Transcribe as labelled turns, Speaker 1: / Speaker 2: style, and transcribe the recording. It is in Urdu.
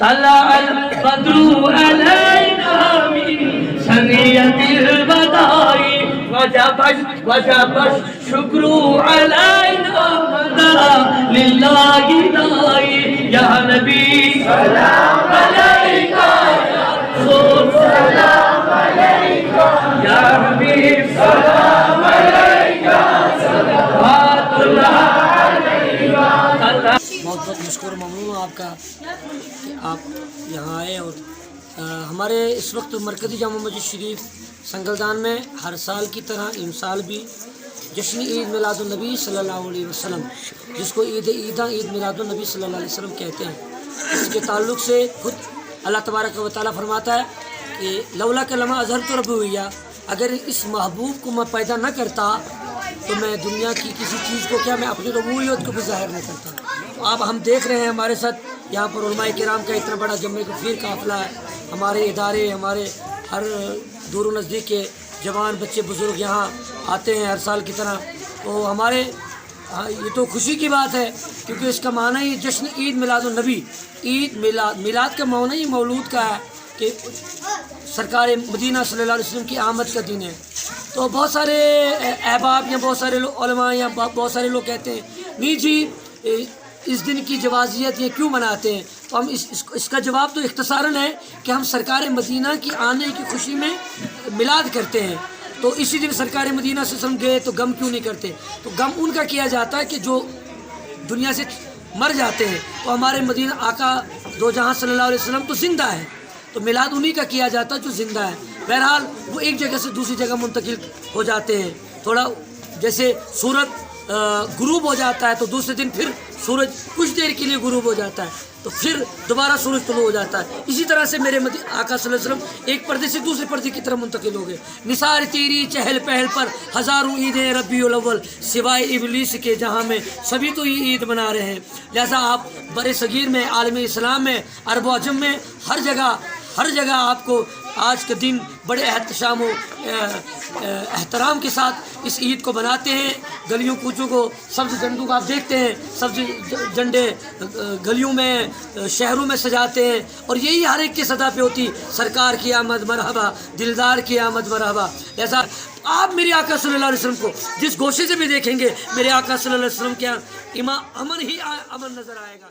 Speaker 1: طلع البدر علينا من ثنية الوداع وجب الشكر علينا مدى لله داعي يا نبي سلام عليك يا رسول سلام عليك يا حبيب سلام عليك صلوات الله عليك
Speaker 2: بہت بہت مشکور ممنون ہوں آپ کا کہ آپ یہاں آئے اور ہمارے اس وقت مرکزی جامع مسجد شریف سنگلدان میں ہر سال کی طرح ان سال بھی جشن عید میلاد النبی صلی اللہ علیہ وسلم جس کو عید میلاد النبی صلی اللہ علیہ وسلم کہتے ہیں، اس کے تعلق سے خود اللہ تبارک و تعالیٰ فرماتا ہے کہ لولا کلمہ اظہر تو رب ہوئی، اگر اس محبوب کو میں پیدا نہ کرتا تو میں دنیا کی کسی چیز کو کیا میں اپنی ربوبیت کو بھی ظاہر نہ کرتا۔ آپ ہم دیکھ رہے ہیں ہمارے ساتھ یہاں پر علماء کرام کا اتنا بڑا جمع کثیر قافلہ ہے، ہمارے ادارے، ہمارے ہر دور و نزدیک کے جوان بچے بزرگ یہاں آتے ہیں ہر سال کی طرح، تو ہمارے یہ تو خوشی کی بات ہے کیونکہ اس کا معنی ہی جشن عید میلاد النبی، عید میلاد کا معنی ہی مولود کا ہے کہ سرکار مدینہ صلی اللہ علیہ وسلم کی آمد کا دن ہے۔ تو بہت سارے احباب یا بہت سارے علماء یا بہت سارے لوگ کہتے ہیں نہیں جی اس دن کی جوازیت یہ کیوں مناتے ہیں، تو ہم اس کا جواب تو اختصاراً ہے کہ ہم سرکار مدینہ کی آنے کی خوشی میں میلاد کرتے ہیں، تو اسی دن سرکار مدینہ سے ہم گئے تو غم کیوں نہیں کرتے، تو غم ان کا کیا جاتا ہے کہ جو دنیا سے مر جاتے ہیں، تو ہمارے مدینہ آقا دو جہاں صلی اللہ علیہ وسلم تو زندہ ہے، تو میلاد انہی کا کیا جاتا ہے جو زندہ ہے۔ بہرحال وہ ایک جگہ سے دوسری جگہ منتقل ہو جاتے ہیں، تھوڑا جیسے سورج غروب ہو جاتا ہے تو دوسرے دن پھر سورج کچھ دیر کے لیے غروب ہو جاتا ہے تو پھر دوبارہ سورج طلوع ہو جاتا ہے، اسی طرح سے میرے آقا صلی اللہ علیہ وسلم ایک پردے سے دوسرے پردے کی طرف منتقل ہو گئے۔ نثار تیری چہل پہل پر ہزاروں عیدیں ربیع الاول سوائے ابلیس کے جہاں میں سبھی تو یہ عید منا رہے ہیں، لہذا آپ بر صغیر میں، عالم اسلام میں، عرب و عجم میں ہر جگہ آپ کو آج کے دن بڑے احتشام و احترام کے ساتھ اس عید کو مناتے ہیں۔ گلیوں کوچوں کو سبز جھنڈوں کو آپ دیکھتے ہیں، سبز جھنڈے گلیوں میں شہروں میں سجاتے ہیں اور یہی ہر ایک کی صدا پہ ہوتی سرکار کی آمد مرحبا، دلدار کی آمد مرحبا۔ ایسا آپ میرے آقا صلی اللہ علیہ وسلم کو جس گوشے سے بھی دیکھیں گے میرے آقا صلی اللہ علیہ وسلم کے امن ہی امن نظر آئے گا۔